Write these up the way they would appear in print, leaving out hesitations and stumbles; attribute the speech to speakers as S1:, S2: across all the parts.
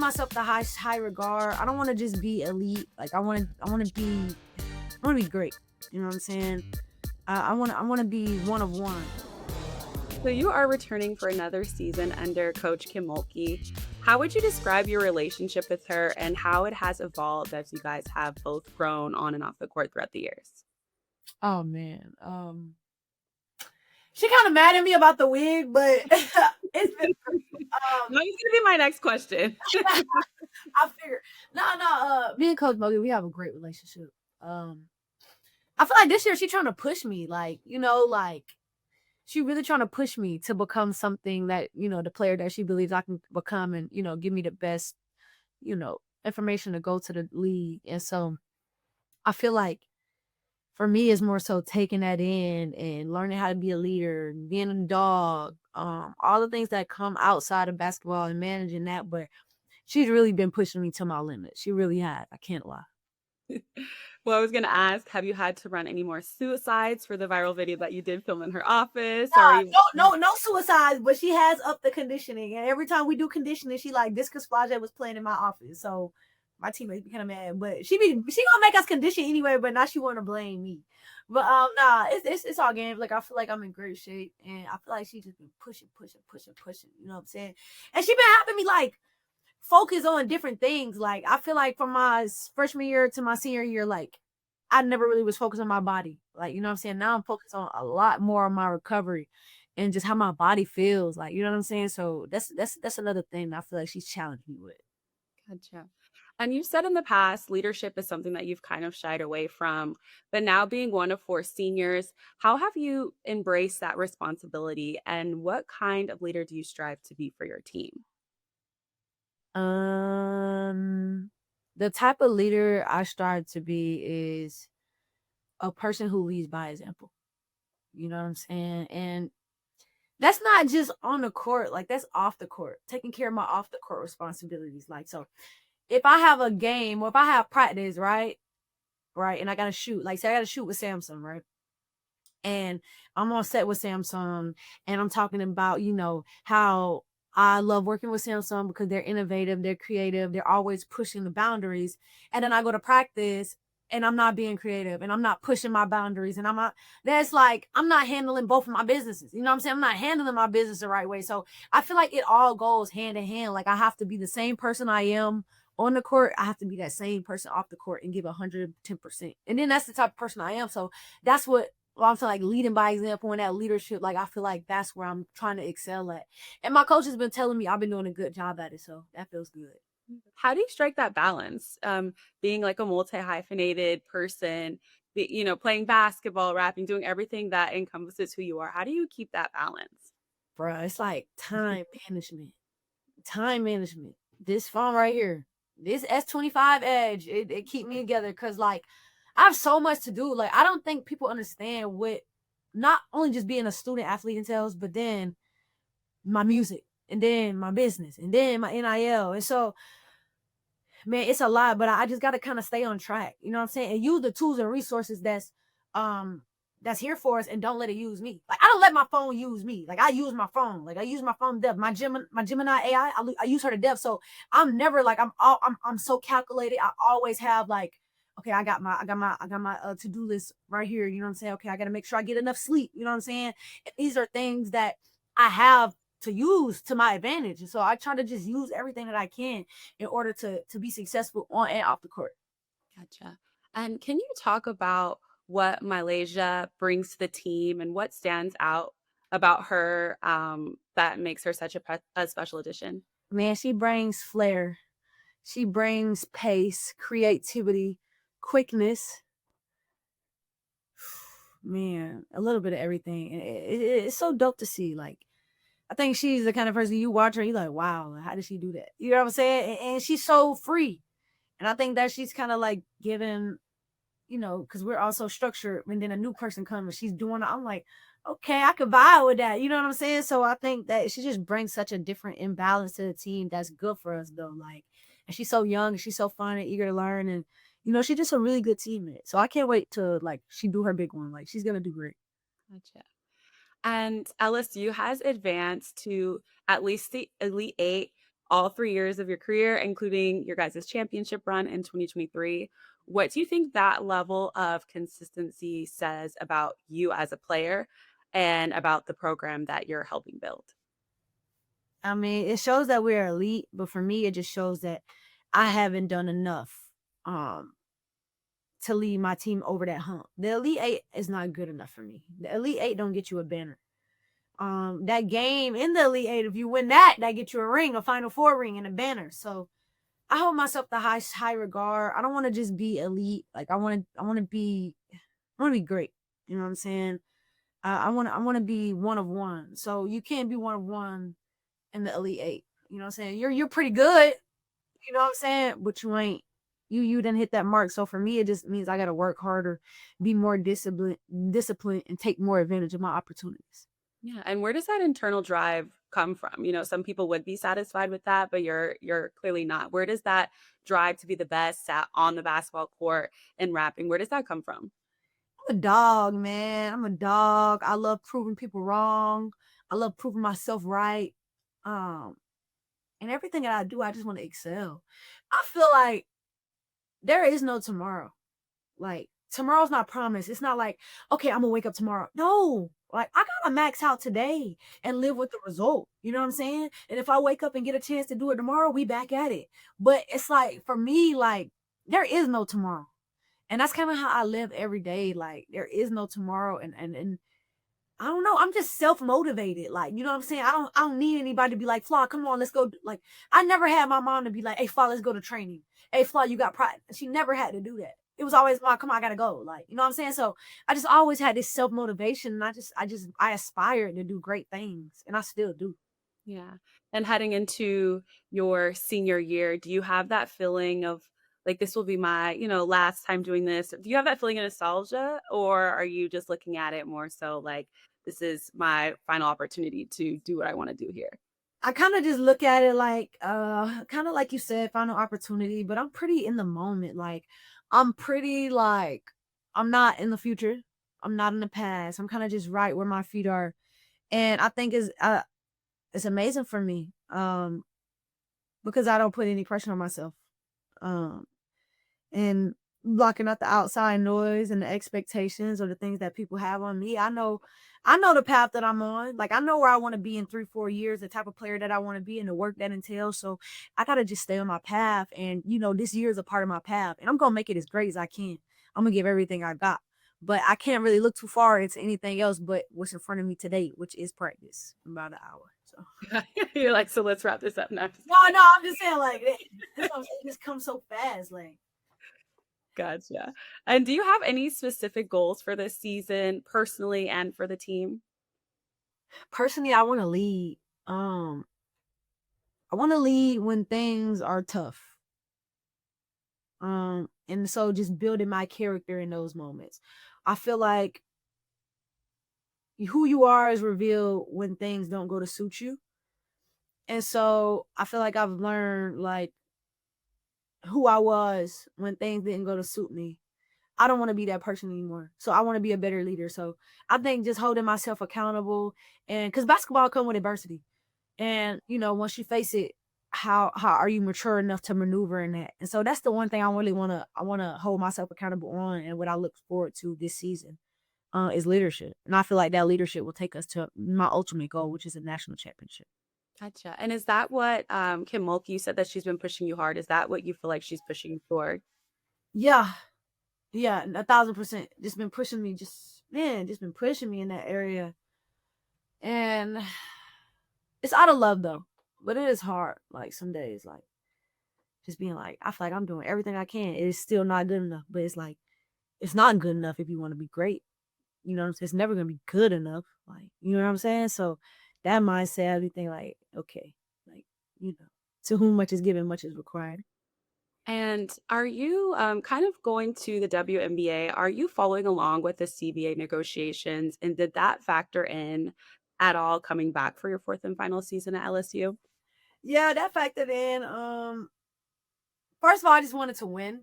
S1: myself the high regard. I don't want to just be elite. Like I want to be great. You know what I'm saying? I want to be one of one.
S2: So you are returning for another season under Coach Kim Mulkey. How would you describe your relationship with her and how it has evolved as you guys have both grown on and off the court throughout the years?
S1: Oh man, she kind of mad at me about the wig, but it's been great.
S2: No, it's gonna be my next question.
S1: I figured. No. Me and Coach Mulkey, we have a great relationship. I feel like this year she's trying to push me, like she really trying to push me to become something that, the player that she believes I can become and, give me the best, information to go to the league. And so I feel like for me it's more so taking that in and learning how to be a leader, being a dog, all the things that come outside of basketball and managing that. But she's really been pushing me to my limit. She really has. I can't lie.
S2: Well, I was going to ask, have you had to run any more suicides for the viral video that you did film in her office?
S1: No suicides, but she has upped the conditioning. And every time we do conditioning, she like, this because Flau'jae was playing in my office. So my teammates be kind of mad, but she gonna make us condition anyway, but now she want to blame me. But it's all game. Like I feel like I'm in great shape, and I feel like she just been pushing. You know what I'm saying? And she been having me like focus on different things. Like I feel like from my freshman year to my senior year, like I never really was focused on my body. Like, you know what I'm saying? Now I'm focused on a lot more on my recovery and just how my body feels. Like, you know what I'm saying? So that's another thing that I feel like she's challenged me with.
S2: Gotcha. And you said in the past, leadership is something that you've kind of shied away from. But now being one of 4 seniors, how have you embraced that responsibility? And what kind of leader do you strive to be for your team?
S1: The type of leader I strive to be is a person who leads by example. You know what I'm saying? And that's not just on the court, like that's off the court, taking care of my off the court responsibilities. Like, so if I have a game or if I have practice, right, and I gotta shoot, like say I gotta shoot with Samsung, right? And I'm on set with Samsung and I'm talking about, how I love working with Samsung because they're innovative, they're creative, they're always pushing the boundaries. And then I go to practice and I'm not being creative and I'm not pushing my boundaries and I'm not handling both of my businesses. You know what I'm saying? I'm not handling my business the right way. So I feel like it all goes hand in hand. Like I have to be the same person I am on the court. I have to be that same person off the court and give 110%. And then that's the type of person I am. So that's what I'm saying, like leading by example and that leadership. Like I feel like that's where I'm trying to excel at. And my coach has been telling me I've been doing a good job at it. So that feels good.
S2: How do you strike that balance? Being like a multi-hyphenated person, playing basketball, rapping, doing everything that encompasses who you are. How do you keep that balance?
S1: Bruh, it's like time management. This phone right here, this S25 Edge, it keep me together because like I have so much to do. Like I don't think people understand what not only just being a student athlete entails, but then my music and then my business and then my NIL. And so man, it's a lot, but I just gotta kind of stay on track. You know what I'm saying? And use the tools and resources that's here for us and don't let it use me. Like I don't let my phone use me. Like I use my phone. Like I use my phone to depth. My Gemini AI, I use her to depth. So I'm never like I'm so calculated. I always have like, okay, I got my to-do list right here. You know what I'm saying? Okay, I gotta make sure I get enough sleep. You know what I'm saying? And these are things that I have to use to my advantage. And so I try to just use everything that I can in order to be successful on and off the court.
S2: Gotcha. And can you talk about what Milaysia brings to the team and what stands out about her that makes her such a special addition?
S1: Man, she brings flair. She brings pace, creativity, quickness. Man, a little bit of everything. It's so dope to see. Like, I think she's the kind of person you watch her, you're like, wow, how did she do that? You know what I'm saying? And she's so free. And I think that she's kind of like given, because we're all so structured. And then a new person comes and she's doing it. I'm like, okay, I could vibe with that. You know what I'm saying? So I think that she just brings such a different imbalance to the team that's good for us, though. Like, and she's so young and she's so fun and eager to learn. And, she's just a really good teammate. So I can't wait to, like, she do her big one. Like, she's going to do great.
S2: Gotcha. And LSU has advanced to at least the Elite Eight. all 3 years of your career, including your guys' championship run in 2023. What do you think that level of consistency says about you as a player and about the program that you're helping build?
S1: I mean, it shows that we're elite, but for me, it just shows that I haven't done enough um to lead my team over that hump. The Elite Eight is not good enough for me. The Elite Eight don't get you a banner. That game in the Elite Eight, if you win that, that gets you a ring, a Final Four ring, and a banner. So I hold myself to high regard. I don't want to just be elite. Like I want to be great. You know what I'm saying? I want to be one of one. So you can't be one of one in the Elite Eight. You know what I'm saying? You're pretty good. You know what I'm saying? But you ain't. You didn't hit that mark. So for me, it just means I got to work harder, be more disciplined, and take more advantage of my opportunities.
S2: Yeah, and where does that internal drive come from? Some people would be satisfied with that, but you're clearly not. Where does that drive to be the best on the basketball court and rapping? Where does that come from?
S1: I'm a dog, man. I'm a dog. I love proving people wrong. I love proving myself right. Um, and everything that I do, I just want to excel. I feel like there is no tomorrow. Like tomorrow's not promised. It's not like, okay, I'm gonna wake up tomorrow. No, like I gotta max out today and live with the result. You know what I'm saying? And if I wake up and get a chance to do it tomorrow, we back at it. But it's like for me, like there is no tomorrow. And that's kind of how I live every day. Like there is no tomorrow. And I don't know. I'm just self-motivated. Like, you know what I'm saying? I don't need anybody to be like, Flaw, come on, let's go. Like, I never had my mom to be like, hey, Flaw, let's go to training. Hey, Flaw, you got pride. She never had to do that. It was always, Mom, come on, I gotta go. Like, you know what I'm saying? So I just always had this self-motivation, and I aspired to do great things, and I still do.
S2: Yeah. And heading into your senior year, do you have that feeling of like this will be my, last time doing this? Do you have that feeling of nostalgia or are you just looking at it more so like this is my final opportunity to do what I want to do here?
S1: I kind of just look at it like kind of like you said, final opportunity, but I'm pretty in the moment. Like I'm pretty like I'm not in the future. I'm not in the past. I'm kind of just right where my feet are. And I think it's amazing for me. Because I don't put any pressure on myself. Um and blocking out the outside noise and the expectations or the things that people have on me. I know the path that I'm on. Like I know where I want to be in 3-4 years, the type of player that I want to be and the work that entails. So I gotta just stay on my path. And this year is a part of my path. And I'm gonna make it as great as I can. I'm gonna give everything I got. But I can't really look too far into anything else but what's in front of me today, which is practice in about an hour. So
S2: You're like, so let's wrap this up now.
S1: no, I'm just saying like that's what I'm saying. It just comes so fast. Like
S2: Gotcha. And do you have any specific goals for this season, personally and for the team?
S1: personally, I want to lead. I want to lead when things are tough. And so just building my character in those moments. I feel like who you are is revealed when things don't go to suit you. And so I feel like I've learned like who I was when things didn't go to suit me. I don't want to be that person anymore. So I want to be a better leader. So I think just holding myself accountable and cuz basketball come with adversity. And once you face it, how are you mature enough to maneuver in that? And so that's the one thing I want to hold myself accountable on, and what I look forward to this season is leadership. And I feel like that leadership will take us to my ultimate goal, which is a national championship.
S2: Gotcha. And is that what Kim Mulkey, you said that she's been pushing you hard? Is that what you feel like she's pushing you toward?
S1: Yeah, yeah, 1,000%. Just been pushing me in that area. And it's out of love though, but it is hard. Like some days, like just being like, I feel like I'm doing everything I can. It is still not good enough, but it's like it's not good enough if you want to be great. You know what I'm saying? It's never gonna be good enough. Like, you know what I'm saying? So that mindset, everything like, okay, like, to whom much is given, much is required.
S2: And are you kind of going to the WNBA? Are you following along with the CBA negotiations? And did that factor in at all coming back for your fourth and final season at LSU?
S1: Yeah, that factored in. First of all, I just wanted to win.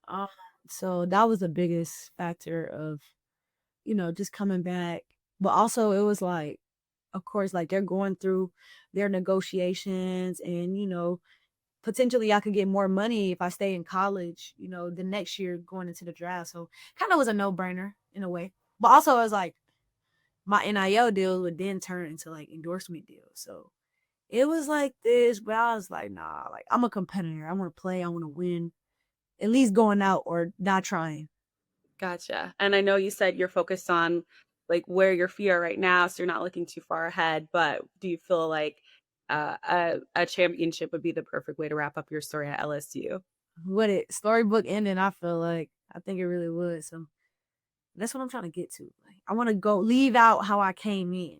S1: Um, so that was the biggest factor of, just coming back. But also it was like, of course, like they're going through their negotiations, and potentially I could get more money if I stay in college, the next year going into the draft. So kind of was a no-brainer in a way. But also it was like my NIL deals would then turn into like endorsement deals. So it was like this, but I was like, nah, like I'm a competitor. I want to play, I want to win. At least going out or not trying.
S2: Gotcha. And I know you said you're focused on like where your feet are right now, so you're not looking too far ahead. But do you feel like a championship would be the perfect way to wrap up your story at LSU?
S1: What it storybook ending, I feel like I think it really would. So that's what I'm trying to get to. Like I want to go leave out how I came in.